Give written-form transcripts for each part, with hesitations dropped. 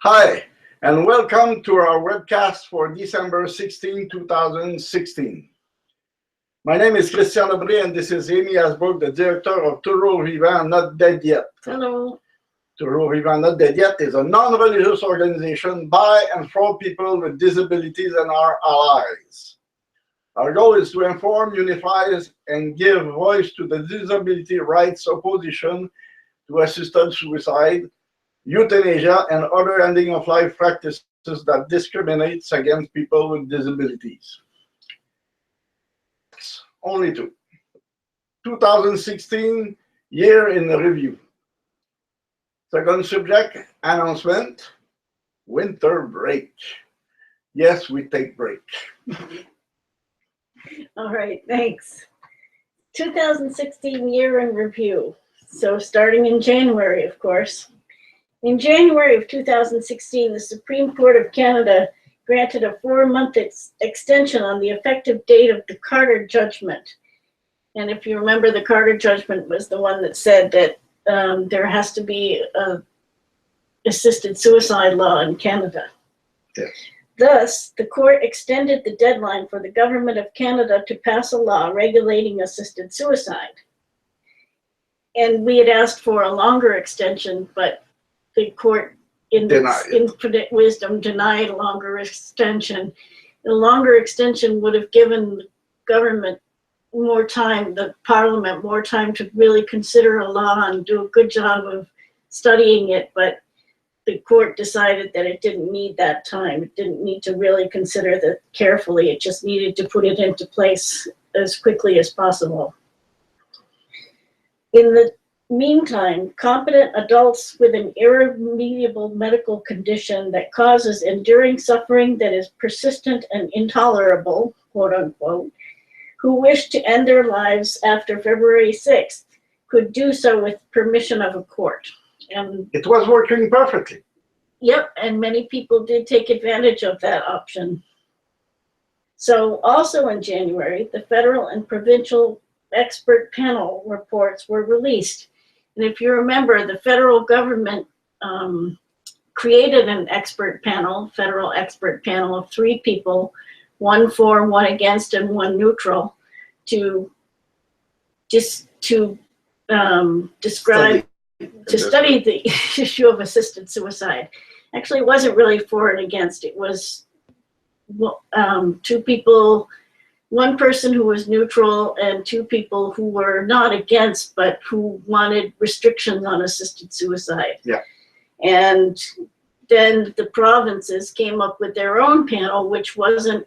Hi, and welcome to our webcast for December 16, 2016. My name is Christian Aubry, and this is Amy Asbrook, the director of Toujours Vivant Not Dead Yet. Hello. Toujours Vivant Not Dead Yet is a non-religious organization by and for people with disabilities and our allies. Our goal is to inform, unify, and give voice to the disability rights opposition to assisted suicide, euthanasia, and other ending of life practices that discriminates against people with disabilities. Only two. 2016 year in review. Second subject, announcement, winter break. Yes, we take break. All right, thanks. 2016 year in review. So starting in January, of course. In January of 2016, the Supreme Court of Canada granted a 4-month extension on the effective date of the Carter judgment. And if you remember, the Carter judgment was the one that said that there has to be an assisted suicide law in Canada. Yes. Thus, the court extended the deadline for the government of Canada to pass a law regulating assisted suicide. And we had asked for a longer extension, but the court, in its infinite wisdom, denied a longer extension. A longer extension would have given the government more time, the parliament more time to really consider a law and do a good job of studying it, but the court decided that it didn't need that time. It didn't need to really consider that carefully. It just needed to put it into place as quickly as possible. In the meantime, competent adults with an irremediable medical condition that causes enduring suffering that is persistent and intolerable, quote unquote, who wish to end their lives after February 6th could do so with permission of a court. And it was working perfectly. Yep, and many people did take advantage of that option. So also in January, the federal and provincial expert panel reports were released. And if you remember, the federal government created an expert panel, federal expert panel of 3 people, 1 for, 1 against, and 1 neutral, to study the issue of assisted suicide. Actually, it wasn't really for and against. It was 2 people, 1 person who was neutral and 2 people who were not against, but who wanted restrictions on assisted suicide. Yeah. And then the provinces came up with their own panel, which wasn't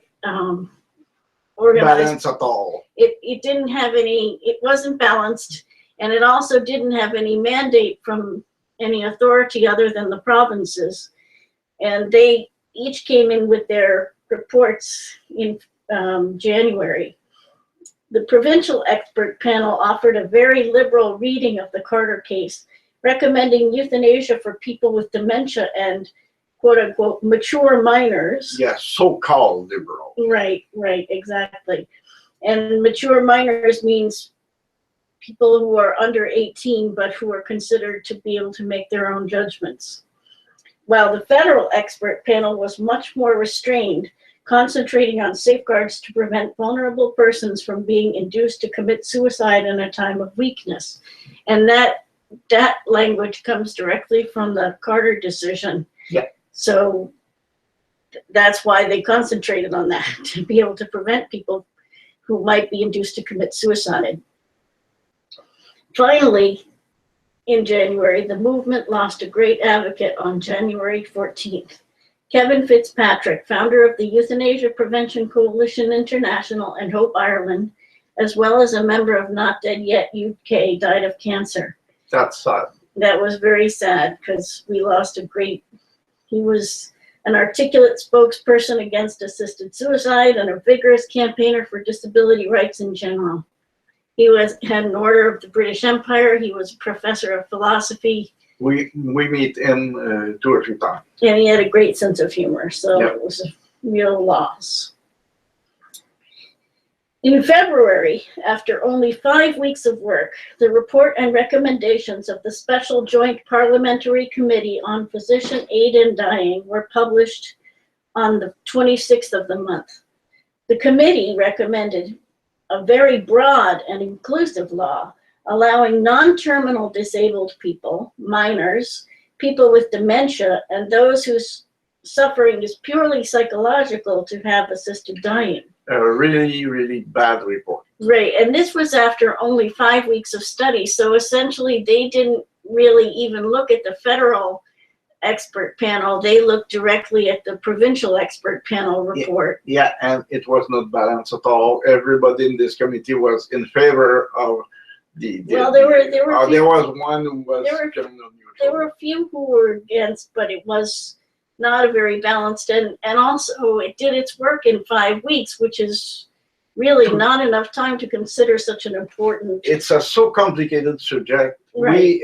organized. Balanced at all. It didn't have any, it wasn't balanced. And it also didn't have any mandate from any authority other than the provinces. And they each came in with their reports in January. The provincial expert panel offered a very liberal reading of the Carter case, recommending euthanasia for people with dementia and quote unquote mature minors. Yes, so-called liberal. Right, exactly. And mature minors means people who are under 18, but who are considered to be able to make their own judgments. While the federal expert panel was much more restrained, concentrating on safeguards to prevent vulnerable persons from being induced to commit suicide in a time of weakness. And that language comes directly from the Carter decision. Yeah. So that's why they concentrated on that, to be able to prevent people who might be induced to commit suicide. Finally, in January, the movement lost a great advocate on January 14th. Kevin Fitzpatrick, founder of the Euthanasia Prevention Coalition International and Hope Ireland, as well as a member of Not Dead Yet UK, died of cancer. That's sad. That was very sad because we lost he was an articulate spokesperson against assisted suicide and a vigorous campaigner for disability rights in general. He had an Order of the British Empire. He was a professor of philosophy. We meet him 2 or 3 times. And he had a great sense of humor, so yeah. It was a real loss. In February, after only 5 weeks of work, the report and recommendations of the Special Joint Parliamentary Committee on Physician Aid in Dying were published on the 26th of the month. The committee recommended a very broad and inclusive law allowing non-terminal disabled people, minors, people with dementia, and those whose suffering is purely psychological to have assisted dying. A really, really bad report. Right, and this was after only 5 weeks of study, so essentially they didn't really even look at the federal expert panel, they looked directly at the provincial expert panel report. Yeah, and it was not balanced at all. Everybody in this committee was in favor of Well, there was one who was general neutral. There were a few who were against, but it was not a very balanced, and also it did its work in 5 weeks, which is really not enough time to consider such an important. It's a so complicated subject. Right.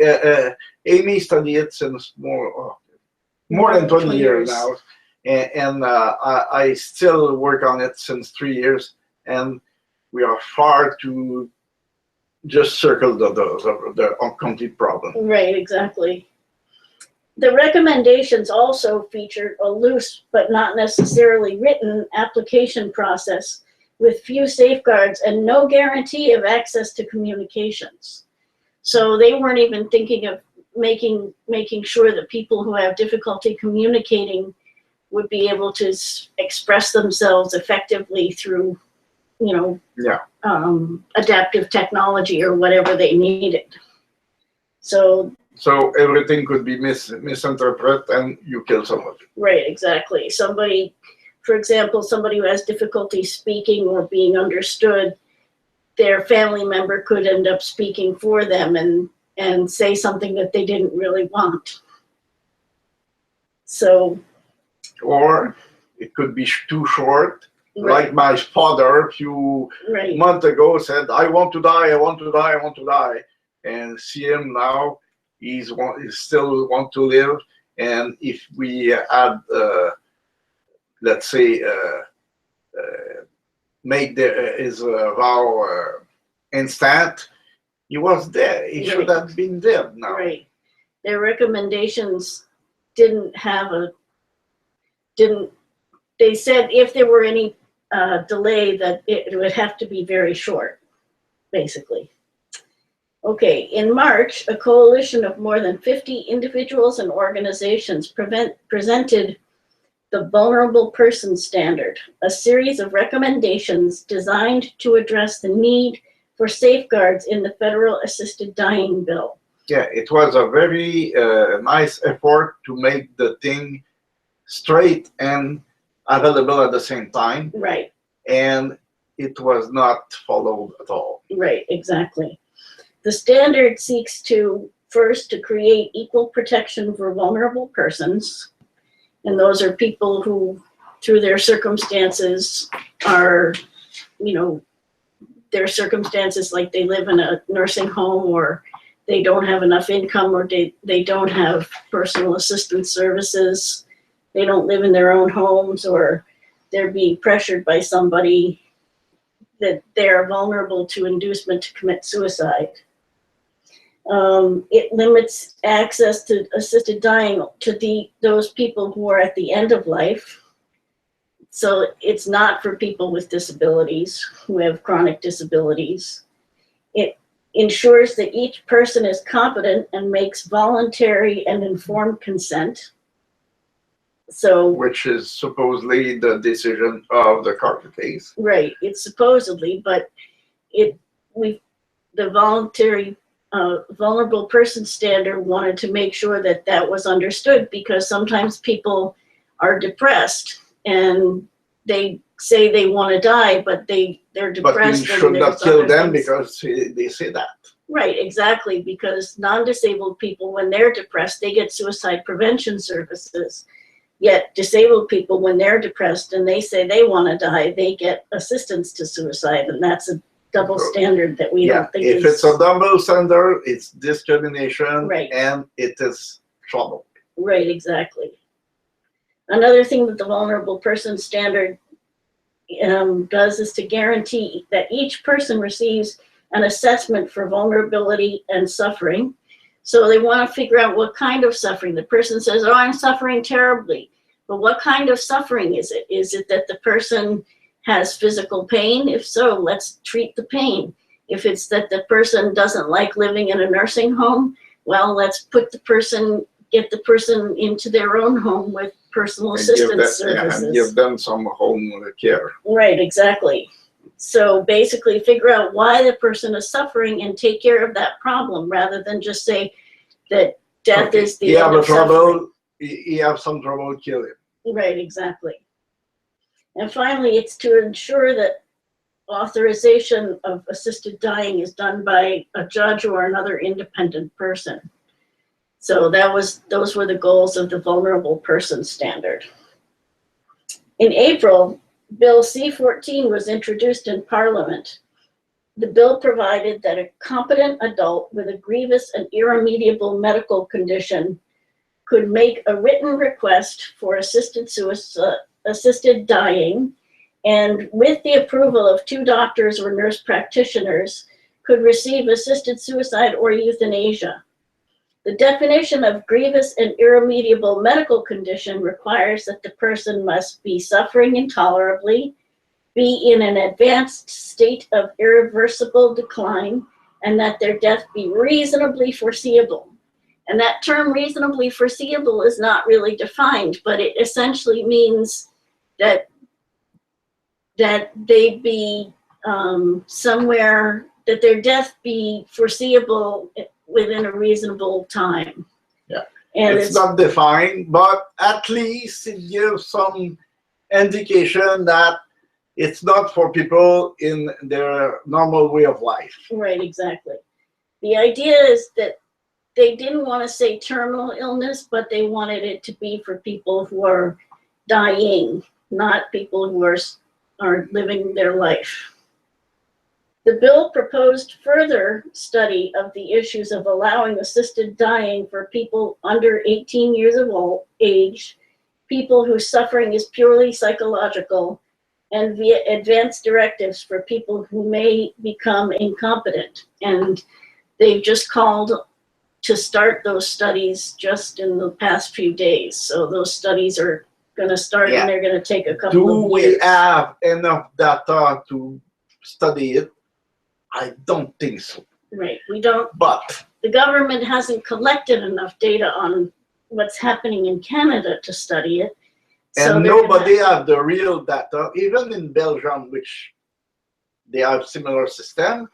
Amy studied it since more than 20 years now, and I still work on it since 3 years, and we are far to just circle the complete problem. Right, exactly. The recommendations also featured a loose but not necessarily written application process with few safeguards and no guarantee of access to communications. So they weren't even thinking of making sure that people who have difficulty communicating would be able to express themselves effectively through, adaptive technology or whatever they needed. So everything could be misinterpreted and you kill somebody. Right, exactly. Somebody, for example, somebody who has difficulty speaking or being understood, their family member could end up speaking for them and say something that they didn't really want. So. Or it could be too short. Right. Like my father a few months ago said, I want to die, I want to die, I want to die. And see him now, he still want to live. And if we add, let's say, make his vow instant, he was dead. He should have been dead now. Right. Their recommendations they said if there were any delay that it would have to be very short, basically. Okay, in March, a coalition of more than 50 individuals and organizations presented the Vulnerable Person Standard, a series of recommendations designed to address the need for safeguards in the Federal Assisted Dying Bill. Yeah, it was a very nice effort to make the thing straight and available at the same time. Right. And it was not followed at all. Right, exactly. The standard seeks first to create equal protection for vulnerable persons. And those are people who, through their circumstances, are, their circumstances like they live in a nursing home or they don't have enough income or they don't have personal assistance services. They don't live in their own homes or they're being pressured by somebody that they're vulnerable to inducement to commit suicide. It limits access to assisted dying to those people who are at the end of life. So it's not for people with disabilities, who have chronic disabilities. It ensures that each person is competent and makes voluntary and informed consent. So, which is supposedly the decision of the court case. Right, it's supposedly, but the voluntary vulnerable person standard wanted to make sure that that was understood, because sometimes people are depressed and they say they want to die, but they're depressed. But you should not kill them because they say that. Right, exactly, because non-disabled people, when they're depressed, they get suicide prevention services. Yet disabled people, when they're depressed and they say they want to die, they get assistance to suicide, and that's a double standard that we don't think if it's a double standard, it's discrimination, right, and it is trouble. Right, exactly. Another thing that the Vulnerable Person Standard does is to guarantee that each person receives an assessment for vulnerability and suffering. So they want to figure out what kind of suffering. The person says, oh, I'm suffering terribly. But what kind of suffering is it? Is it that the person has physical pain? If so, let's treat the pain. If it's that the person doesn't like living in a nursing home, well, let's get the person into their own home with personal assistance services. And give them some home care. Right, exactly. So basically figure out why the person is suffering and take care of that problem rather than just say that death is the end of suffering. You have some trouble killing. Right, exactly. And finally, it's to ensure that authorization of assisted dying is done by a judge or another independent person. So those were the goals of the vulnerable person standard. In April, Bill C-14 was introduced in Parliament. The bill provided that a competent adult with a grievous and irremediable medical condition could make a written request for assisted dying, and with the approval of 2 doctors or nurse practitioners, could receive assisted suicide or euthanasia. The definition of grievous and irremediable medical condition requires that the person must be suffering intolerably, be in an advanced state of irreversible decline, and that their death be reasonably foreseeable. And that term reasonably foreseeable is not really defined, but it essentially means that they be somewhere, that their death be foreseeable within a reasonable time. Yeah, and it's not defined, but at least it gives some indication that it's not for people in their normal way of life. Right, exactly. The idea is that they didn't want to say terminal illness, but they wanted it to be for people who are dying, not people who are living their life. The bill proposed further study of the issues of allowing assisted dying for people under 18 years of age, people whose suffering is purely psychological, and via advanced directives for people who may become incompetent. And they've just called to start those studies just in the past few days. So those studies are going to start, and they're going to take a couple of years. Do we have enough data to study it? I don't think so. Right, we don't. But the government hasn't collected enough data on what's happening in Canada to study it. And nobody have the real data, even in Belgium, which they have similar system.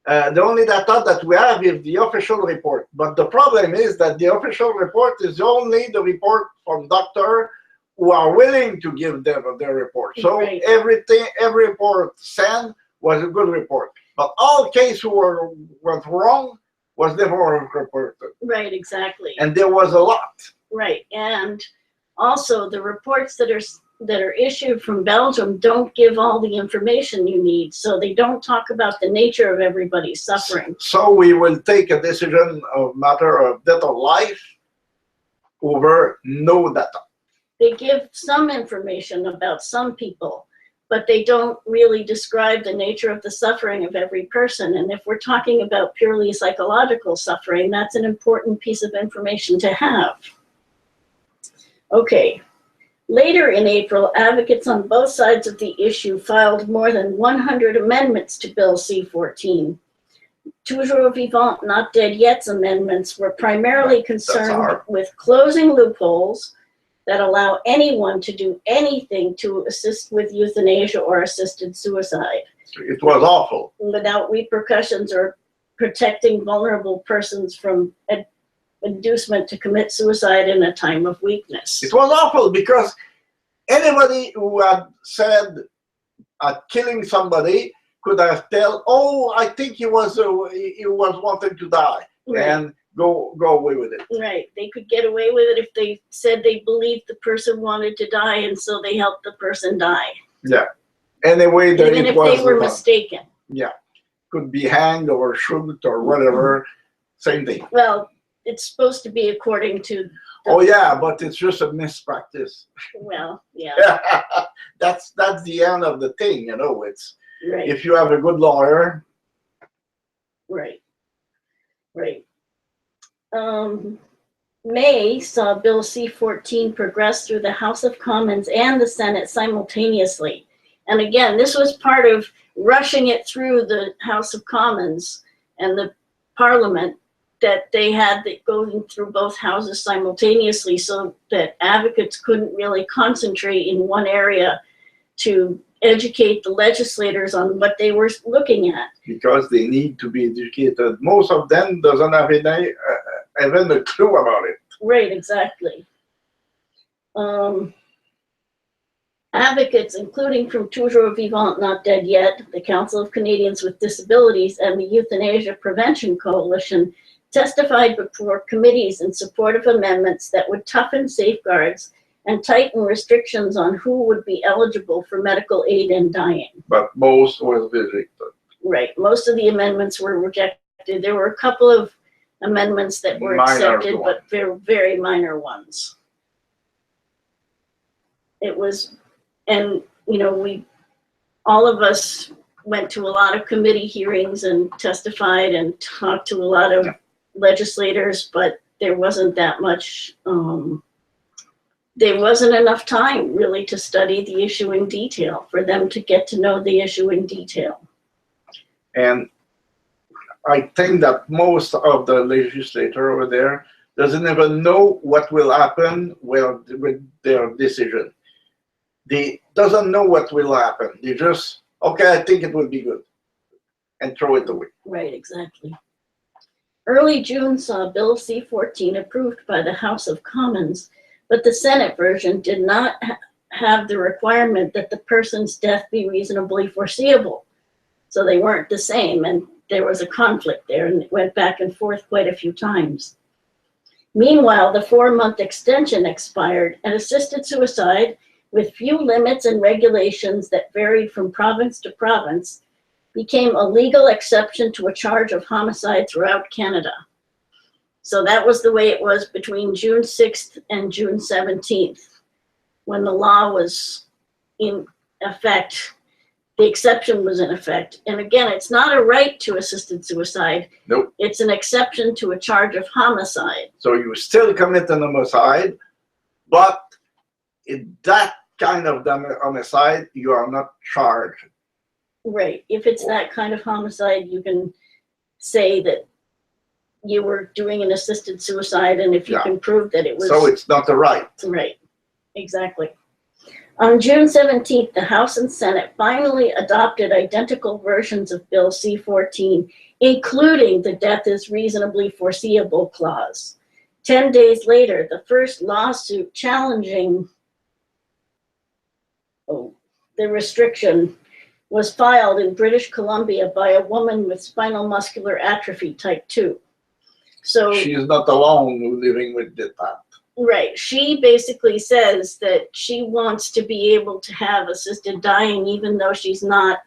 The only data that we have is the official report. But the problem is that the official report is only the report from doctors who are willing to give them their report. So right. every report sent was a good report. But all cases went wrong was never reported. Right, exactly. And there was a lot. Right, and also the reports that are issued from Belgium don't give all the information you need, so they don't talk about the nature of everybody's suffering. So we will take a decision of matter of death or life over no data. They give some information about some people, but they don't really describe the nature of the suffering of every person. And if we're talking about purely psychological suffering, that's an important piece of information to have. Okay. Later in April, advocates on both sides of the issue filed more than 100 amendments to Bill C-14. Toujours Vivant, Not Dead Yet's amendments were primarily concerned with closing loopholes that allow anyone to do anything to assist with euthanasia or assisted suicide. It was awful. Without repercussions or protecting vulnerable persons from inducement to commit suicide in a time of weakness. It was awful because anybody who had said killing somebody could have told, oh, I think he was wanting to die, right. And go away with it. Right. They could get away with it if they said they believed the person wanted to die, and so they helped the person die. Yeah. Anyway, even if they were mistaken. Yeah. Could be hanged or shoot or whatever. Same thing. Well, it's supposed to be according to. Oh yeah, but it's just a mispractice. Well, yeah. That's the end of the thing, you know. It's Right. if you have a good lawyer. Right. Right. May saw Bill C-14 progress through the House of Commons and the Senate simultaneously. And again, this was part of rushing it through the House of Commons and the Parliament, that they had that going through both houses simultaneously so that advocates couldn't really concentrate in one area to educate the legislators on what they were looking at. Because they need to be educated. Most of them doesn't have any, even a clue about it. Right, exactly. Advocates, including from Toujours Vivant, Not Dead Yet, the Council of Canadians with Disabilities, and the Euthanasia Prevention Coalition, testified before committees in support of amendments that would toughen safeguards and tighten restrictions on who would be eligible for medical aid in dying. But most was rejected. Right, most of the amendments were rejected. There were a couple of amendments that were accepted, but very, very minor ones. It was, and you know, all of us went to a lot of committee hearings and testified and talked to a lot of legislators, but there wasn't that much, there wasn't enough time really to study the issue in detail for them to get to know the issue in detail. And I think that most of the legislators over there doesn't even know what will happen with their decision. They doesn't know what will happen. They just, okay, I think it will be good, and throw it away. Right, exactly. Early June saw Bill C-14 approved by the House of Commons, but the Senate version did not have the requirement that the person's death be reasonably foreseeable. So they weren't the same, and there was a conflict there, and it went back and forth quite a few times. Meanwhile, the 4-month extension expired, and assisted suicide, with few limits and regulations that varied from province to province, became a legal exception to a charge of homicide throughout Canada. So that was the way it was between June 6th and June 17th, when the law was in effect. The exception was in effect. And again, it's not a right to assisted suicide. Nope. It's an exception to a charge of homicide. So you still commit an homicide, but in that kind of homicide, you are not charged. Right. If it's that kind of homicide, you can say that you were doing an assisted suicide, and if you can prove that it was... So it's not a right. Right. Exactly. On June 17th, the House and Senate finally adopted identical versions of Bill C-14, including the death is reasonably foreseeable clause. 10 days later, the first lawsuit challenging the restriction was filed in British Columbia by a woman with spinal muscular atrophy type 2. So she is not alone living with that. Right. She basically says that she wants to be able to have assisted dying even though she's not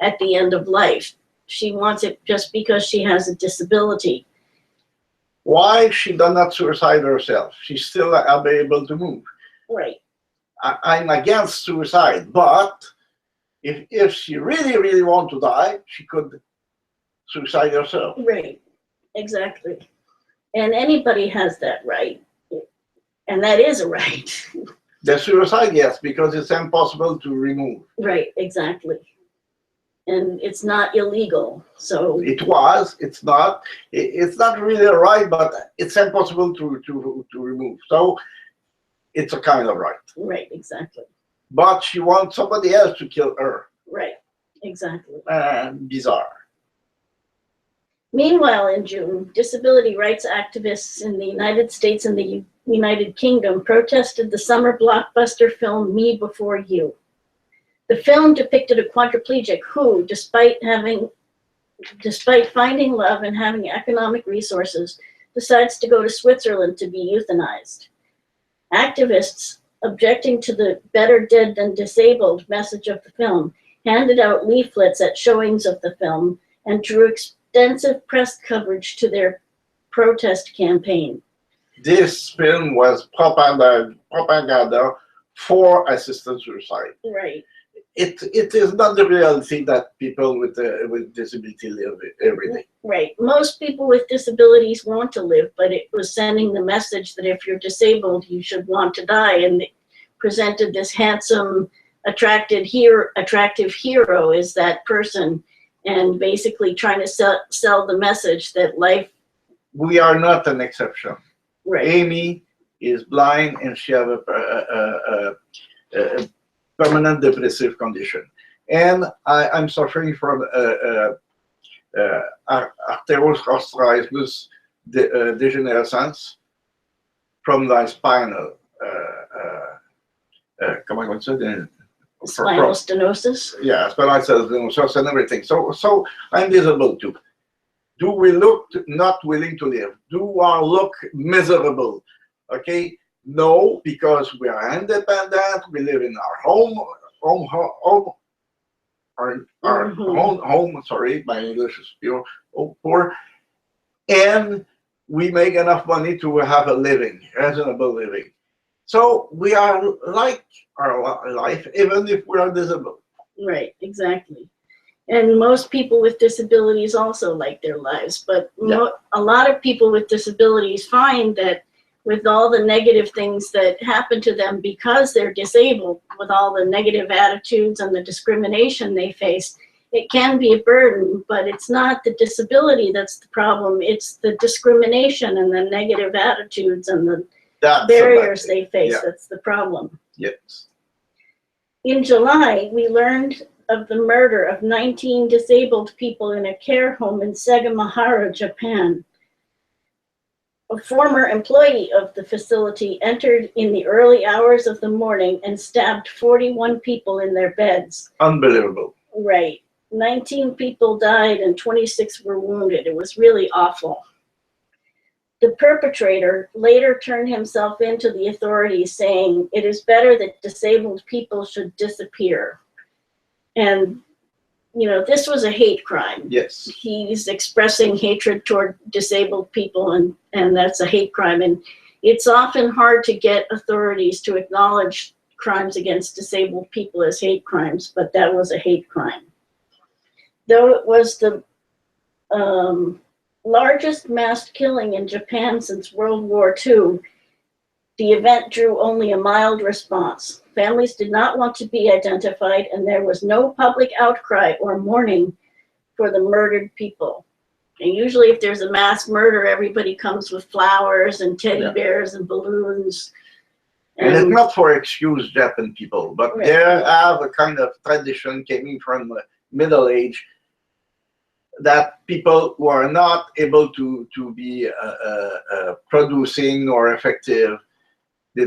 at the end of life. She wants it just because she has a disability. Why she does not suicide herself? She's still able to move. Right. I'm against suicide, but if she really wants to die, she could suicide herself. Right. Exactly. And anybody has that right. And that is a right. The suicide, yes, because it's impossible to remove. Right, exactly. And it's not illegal, so. It was, it's not really a right, but it's impossible to remove. So it's a kind of right. Right, exactly. But she wants somebody else to kill her. Right, exactly. Bizarre. Meanwhile, in June, disability rights activists in the United States and the United Kingdom protested the summer blockbuster film Me Before You. The film depicted a quadriplegic who, despite finding love and having economic resources, decides to go to Switzerland to be euthanized. Activists objecting to the better dead than disabled message of the film handed out leaflets at showings of the film and drew extensive press coverage to their protest campaign. This film was propaganda for assisted suicide. Right. It is not the reality that people with disability live every day. Right. Most people with disabilities want to live, but it was sending the message that if you're disabled, you should want to die. And they presented this handsome, attractive hero as that person, and basically trying to sell the message that life. We are not an exception. Right. Amy is blind and she has a permanent depressive condition, and I'm suffering from arteriosclerosis degenerescence from the spinal. Comment on dit? Spinal stenosis. Yeah, spinal stenosis and everything. So I'm disabled too. Do we look not willing to live? Do we look miserable? Okay. No, because we are independent. We live in our home. Sorry, my English is poor. And we make enough money to have a living, reasonable living. So we are like our life, even if we are disabled. Right, exactly. And most people with disabilities also like their lives, but a lot of people with disabilities find that with all the negative things that happen to them because they're disabled, with all the negative attitudes and the discrimination they face, it can be a burden, but it's not the disability that's the problem. It's the discrimination and the negative attitudes and the barriers they face. Yeah. That's the problem. Yes. In July, we learned of the murder of 19 disabled people in a care home in Sagamihara, Japan. A former employee of the facility entered in the early hours of the morning and stabbed 41 people in their beds. Unbelievable. Right. 19 people died and 26 were wounded. It was really awful. The perpetrator later turned himself in to the authorities, saying, "It is better that disabled people should disappear." And, you know, this was a hate crime. Yes. He's expressing hatred toward disabled people, and that's a hate crime. And it's often hard to get authorities to acknowledge crimes against disabled people as hate crimes, but that was a hate crime. Though it was the largest mass killing in Japan since World War II, the event drew only a mild response. Families did not want to be identified, and there was no public outcry or mourning for the murdered people. And usually if there's a mass murder, everybody comes with flowers and teddy bears and balloons. And it's not for excuse Japanese people, but they have a kind of tradition coming from the Middle Age that people who are not able to be producing or effective, they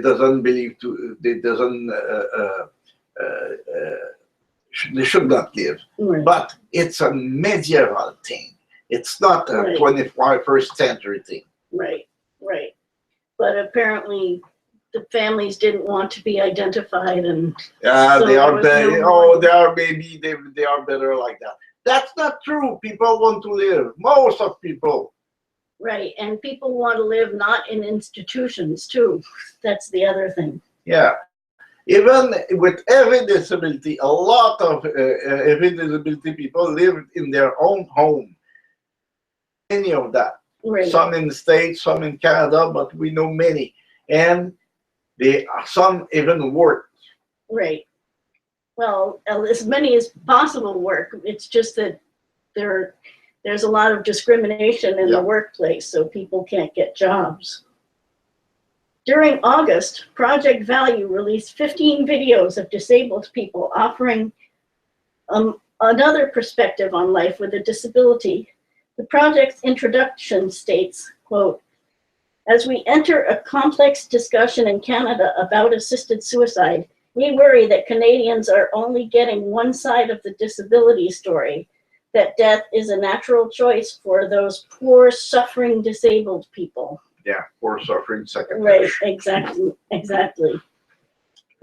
should not live. Right. But it's a medieval thing. It's not a 21st century thing. Right, right. But apparently the families didn't want to be identified, and so they are better. They are better like that. That's not true. People want to live. Most of people. Right, and people want to live not in institutions too. That's the other thing. Yeah, even with every disability, a lot of every disability people live in their own home. Many of that. Right. Some in the States, some in Canada, but we know many, and some even work. Right. Well, as many as possible work. It's just that there's a lot of discrimination in the workplace, so people can't get jobs. During August, Project Value released 15 videos of disabled people offering another perspective on life with a disability. The project's introduction states, quote, "As we enter a complex discussion in Canada about assisted suicide, we worry that Canadians are only getting one side of the disability story, that death is a natural choice for those poor, suffering, disabled people." Yeah, poor, suffering, second. Right, exactly.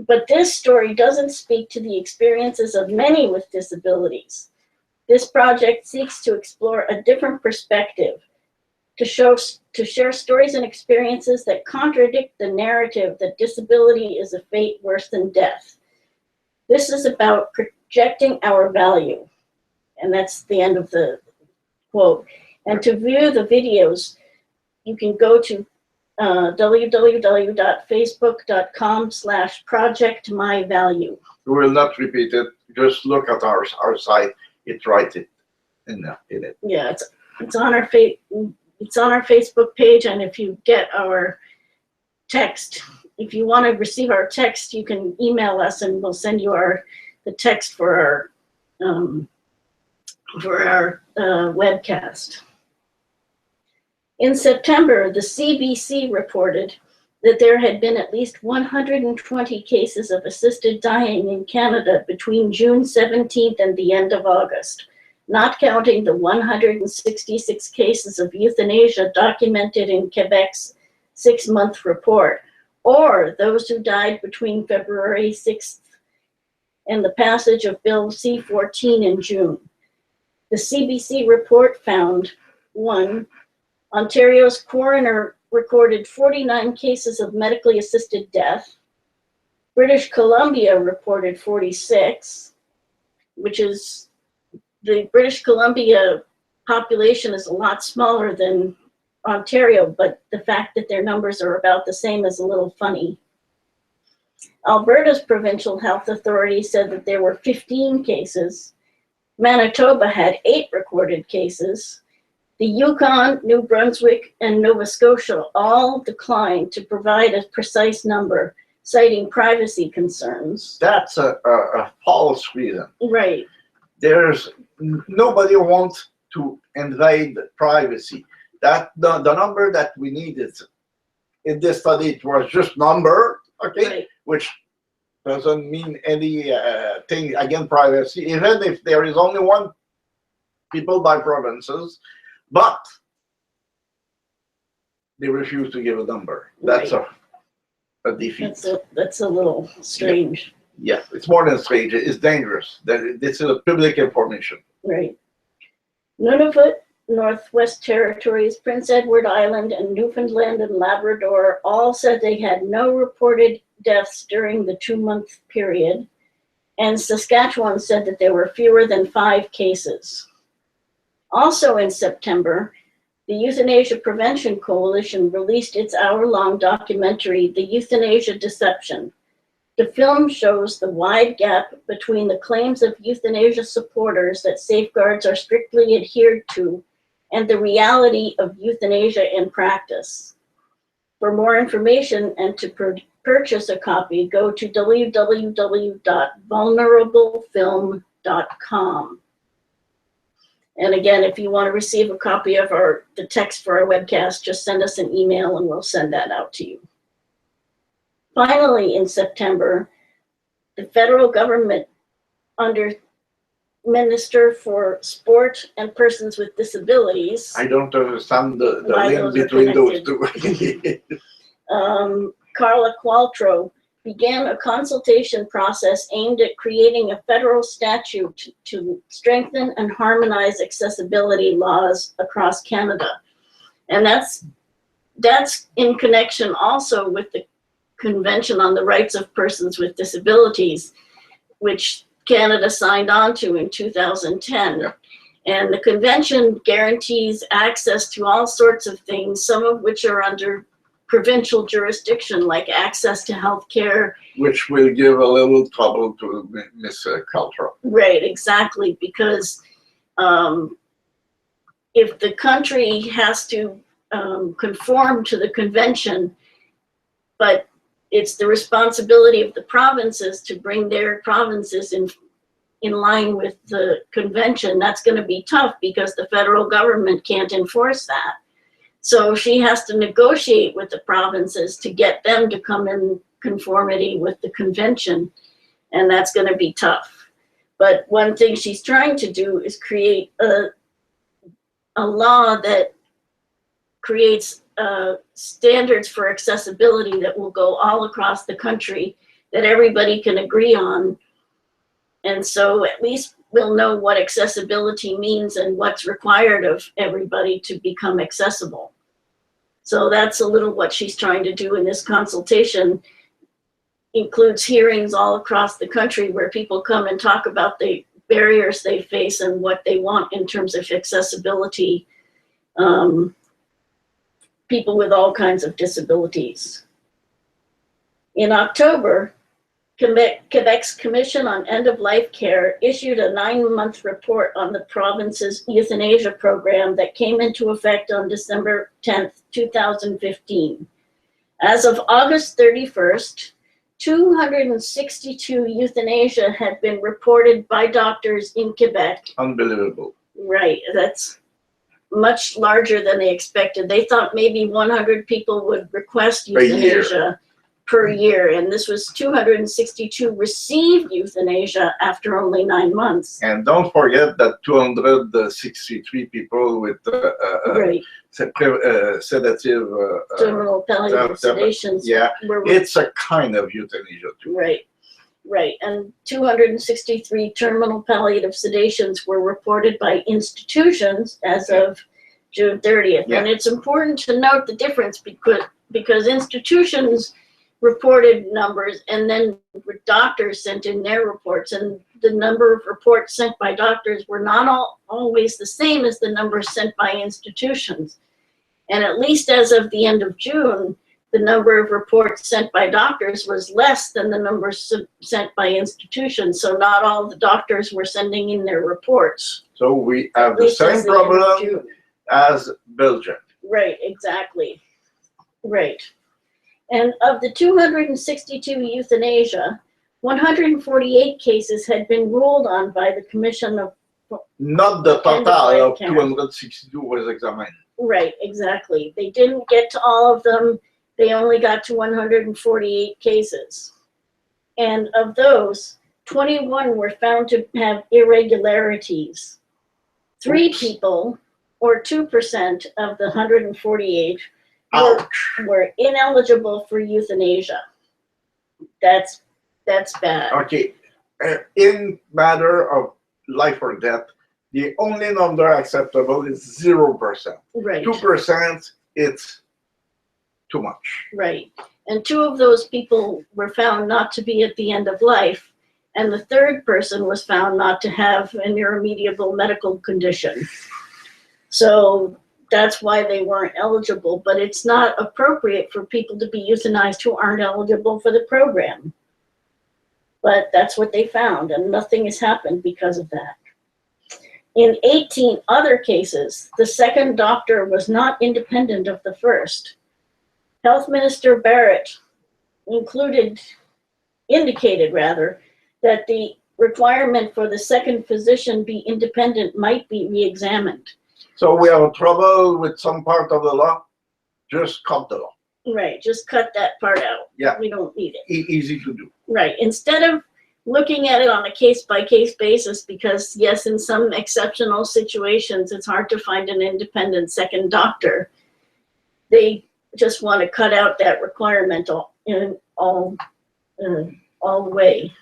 But this story doesn't speak to the experiences of many with disabilities. This project seeks to explore a different perspective. to share stories and experiences that contradict the narrative that disability is a fate worse than death. This is about projecting our value. And that's the end of the quote. And to view the videos, you can go to www.facebook.com/projectmyvalue. We will not repeat it. Just look at our site. It's right in it. Yeah, it's on our Facebook page, and if you get our text, if you want to receive our text, you can email us, and we'll send you the text for our webcast. In September, the CBC reported that there had been at least 120 cases of assisted dying in Canada between June 17th and the end of August, not counting the 166 cases of euthanasia documented in Quebec's 6-month report, or those who died between February 6th and the passage of Bill C-14 in June. The CBC report found, 1, Ontario's coroner recorded 49 cases of medically assisted death. British Columbia reported 46, which is, the British Columbia population is a lot smaller than Ontario, but the fact that their numbers are about the same is a little funny. Alberta's provincial health authority said that there were 15 cases. Manitoba had 8 recorded cases. The Yukon, New Brunswick, and Nova Scotia all declined to provide a precise number, citing privacy concerns. That's a false reason. Right. Nobody wants to invade privacy. That the number that we needed in this study, it was just number, okay, Right. Which doesn't mean any thing against privacy, even if there is only 1 people by provinces, but they refuse to give a number. That's Right. a defeat. That's a little strange. Yeah, it's more than strange. It's dangerous. This is public information. Right. Nunavut, Northwest Territories, Prince Edward Island, and Newfoundland and Labrador all said they had no reported deaths during the 2-month period, and Saskatchewan said that there were fewer than 5 cases. Also in September, the Euthanasia Prevention Coalition released its hour-long documentary, The Euthanasia Deception. The film shows the wide gap between the claims of euthanasia supporters that safeguards are strictly adhered to and the reality of euthanasia in practice. For more information and to purchase a copy, go to www.vulnerablefilm.com. And again, if you want to receive a copy of the text for our webcast, just send us an email and we'll send that out to you. Finally, in September, the federal government, under Minister for Sport and Persons with Disabilities. I don't understand the Why link those are between those connected. two. Carla Qualtrough began a consultation process aimed at creating a federal statute to strengthen and harmonize accessibility laws across Canada. And that's in connection also with the Convention on the Rights of Persons with Disabilities, which Canada signed on to in 2010. Yeah. And the convention guarantees access to all sorts of things, some of which are under provincial jurisdiction, like access to health care. Which will give a little trouble to Ms. Qualtrough. Right, exactly, because if the country has to conform to the convention, but it's the responsibility of the provinces to bring their provinces in line with the convention, that's going to be tough because the federal government can't enforce that. So she has to negotiate with the provinces to get them to come in conformity with the convention, and that's going to be tough. But one thing she's trying to do is create a law that creates standards for accessibility that will go all across the country, that everybody can agree on. And so at least we'll know what accessibility means and what's required of everybody to become accessible. So that's a little what she's trying to do in this consultation. Includes hearings all across the country where people come and talk about the barriers they face and what they want in terms of accessibility. People with all kinds of disabilities. In October, Quebec's Commission on End-of-Life Care issued a 9-month report on the province's euthanasia program that came into effect on December 10th, 2015. As of August 31st, 262 euthanasia had been reported by doctors in Quebec. Unbelievable. Right, that's much larger than they expected. They thought maybe 100 people would request euthanasia per year, and this was 262 received euthanasia after only 9 months. And don't forget that 263 people with Right. sedative Terminal palliative sedations. Yeah, were, it's a kind of euthanasia too. right, right. And 263 terminal palliative sedations were reported by institutions as of June 30th. Yeah. And it's important to note the difference because institutions reported numbers and then doctors sent in their reports, and the number of reports sent by doctors were not always the same as the numbers sent by institutions. And at least as of the end of June, the number of reports sent by doctors was less than the numbers sent by institutions. So not all the doctors were sending in their reports. So we have the same problem as Belgium. Right, exactly. Right. And of the 262 euthanasia, 148 cases had been ruled on by the Commission of... Not the total of care. 262 was examined. Right, exactly. They didn't get to all of them. They only got to 148 cases. And of those, 21 were found to have irregularities. 3 people, or 2% of the 148, were ineligible for euthanasia. That's bad. Okay, in matter of life or death, the only number acceptable is 0%. Right. 2%, it's too much. Right. And 2 of those people were found not to be at the end of life, and the 3rd person was found not to have an irremediable medical condition. So that's why they weren't eligible, but it's not appropriate for people to be euthanized who aren't eligible for the program. But that's what they found, and nothing has happened because of that. In 18 other cases, the 2nd doctor was not independent of the 1st. Health Minister Barrett indicated that the requirement for the 2nd physician be independent might be re-examined. So we have trouble with some part of the law, just cut the law. Right, just cut that part out. Yeah. We don't need it. Easy to do. Right, instead of looking at it on a case-by-case basis, because yes, in some exceptional situations, it's hard to find an independent 2nd doctor. They just want to cut out that requirement all the way.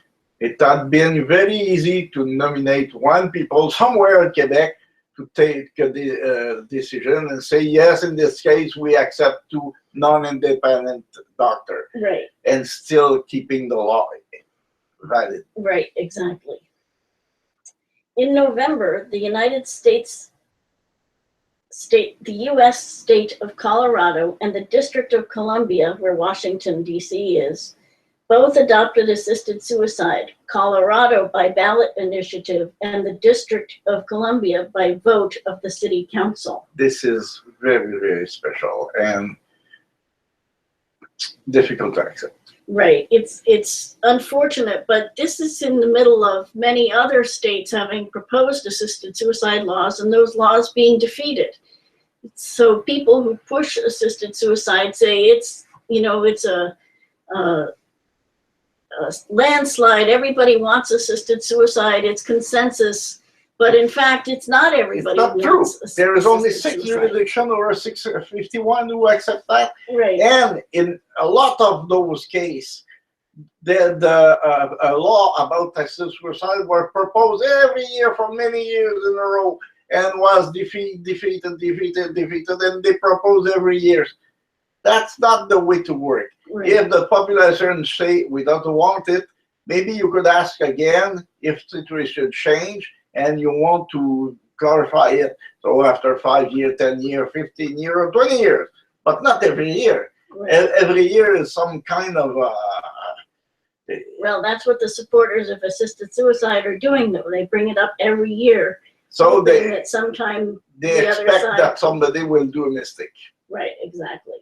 It had been very easy to nominate one people somewhere in Quebec to take a decision and say, yes, in this case, we accept 2 non-independent doctors. Right. And still keeping the law valid. Right, exactly. In November, the U.S. state of Colorado and the District of Columbia, where Washington, D.C. is, both adopted assisted suicide, Colorado by ballot initiative and the District of Columbia by vote of the City Council. This is very, very special and difficult to accept. Right, it's unfortunate, but this is in the middle of many other states having proposed assisted suicide laws and those laws being defeated. So people who push assisted suicide say it's a landslide, everybody wants assisted suicide, it's consensus, but in fact, it's not everybody. It's not true. There is only 6 jurisdictions or 651 who accept that. Right. And in a lot of those cases, a law about assisted suicide were proposed every year for many years in a row and was defeated, and they propose every year. That's not the way to work. Right. If the population say we don't want it, maybe you could ask again if situation change and you want to clarify it. So after 5 years, 10 years, 15 years, or 20 years, but not every year. Right. Every year is some kind of. Well, that's what the supporters of assisted suicide are doing, though. They bring it up every year. So that sometime they expect that somebody will do a mistake. Right, exactly.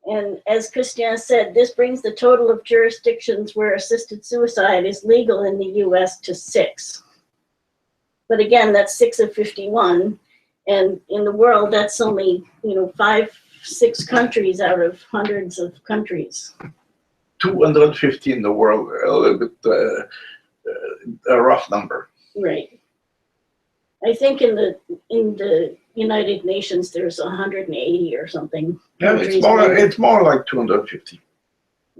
And as Christian said, this brings the total of jurisdictions where assisted suicide is legal in the US to 6. But again, that's 6 of 51. And in the world, that's only, 5, 6 countries out of hundreds of countries. 250 in the world, a little bit a rough number. Right. I think in the United Nations there's 180 or something. Yeah, it's more like 250.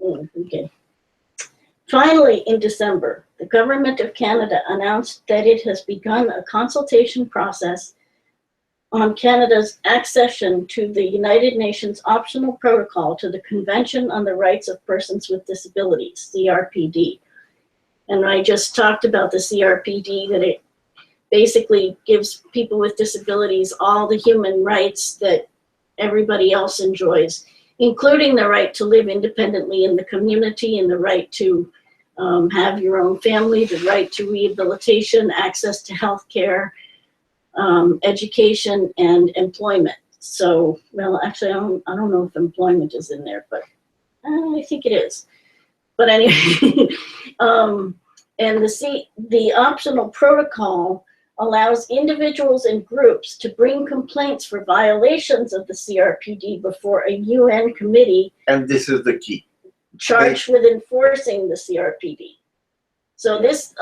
Okay. Finally, in December, the Government of Canada announced that it has begun a consultation process on Canada's accession to the United Nations Optional Protocol to the Convention on the Rights of Persons with Disabilities, CRPD. And I just talked about the CRPD, that it basically gives people with disabilities all the human rights that everybody else enjoys, including the right to live independently in the community and the right to have your own family, the right to rehabilitation, access to health care, education, and employment. So, well, actually, I don't know if employment is in there, but I think it is. But anyway, and the optional protocol allows individuals and groups to bring complaints for violations of the CRPD before a UN committee. And this is the key. Charged with enforcing the CRPD. So this,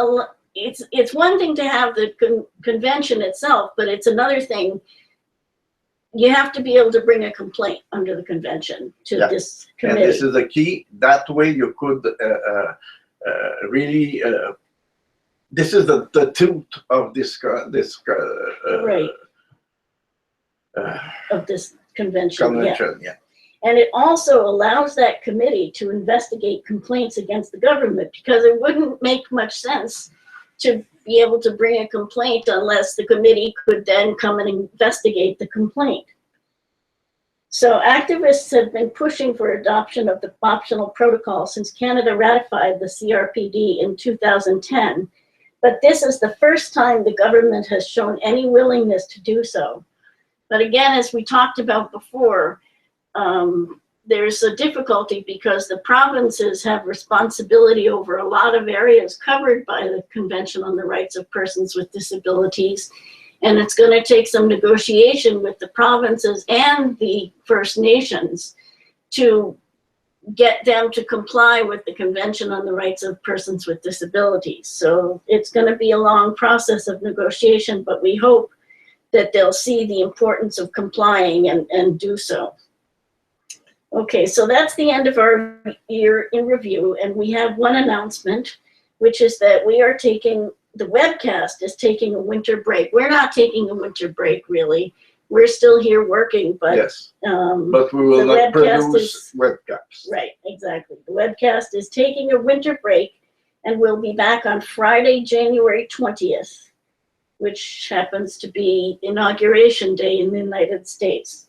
it's one thing to have the convention itself, but it's another thing. You have to be able to bring a complaint under the convention to this committee. And this is the key. That way you could really. This is the tooth of this right. Of this convention. Yeah. And it also allows that committee to investigate complaints against the government, because it wouldn't make much sense to be able to bring a complaint unless the committee could then come and investigate the complaint. So activists have been pushing for adoption of the optional protocol since Canada ratified the CRPD in 2010. But this is the first time the government has shown any willingness to do so. But again, as we talked about before, there's a difficulty because the provinces have responsibility over a lot of areas covered by the Convention on the Rights of Persons with Disabilities. And it's going to take some negotiation with the provinces and the First Nations to get them to comply with the Convention on the Rights of Persons with Disabilities. So it's going to be a long process of negotiation, but we hope that they'll see the importance of complying and do so. Okay, so that's the end of our year in review, and we have one announcement, which is that we are taking, the webcast is taking a winter break. We're not taking a winter break, really. We're still here working, but yes, but we will not produce webcasts. Right, exactly. The webcast is taking a winter break, and we'll be back on Friday, January 20th, which happens to be Inauguration Day in the United States.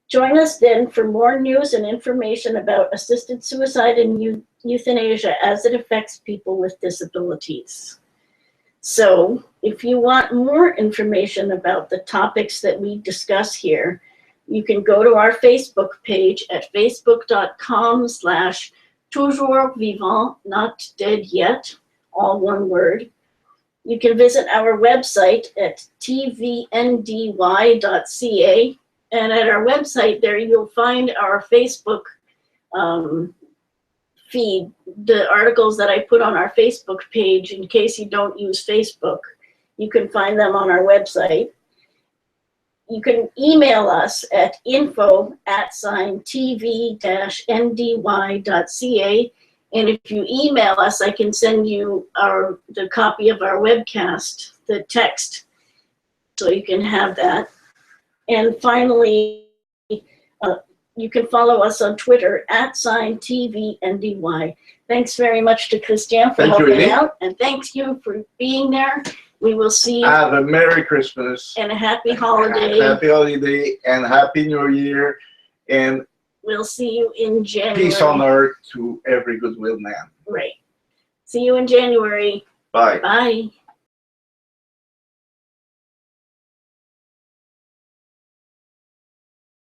Join us then for more news and information about assisted suicide and euthanasia as it affects people with disabilities. So if you want more information about the topics that we discuss here, you can go to our Facebook page at facebook.com/toujours vivant, not dead yet, all one word. You can visit our website at tvndy.ca. And at our website there, you'll find our Facebook feed, the articles that I put on our Facebook page in case you don't use Facebook. You can find them on our website. You can email us at info@tv-ndy.ca, And if you email us, I can send you the copy of our webcast, the text, so you can have that. And finally, you can follow us on Twitter @TVNDY. Thanks very much to Christian for helping out, and thanks you for being there. We will see you. Have a Merry Christmas. And a happy holiday. Happy holiday and Happy New Year. And we'll see you in January. Peace on earth to every goodwill man. Right. See you in January. Bye. Bye.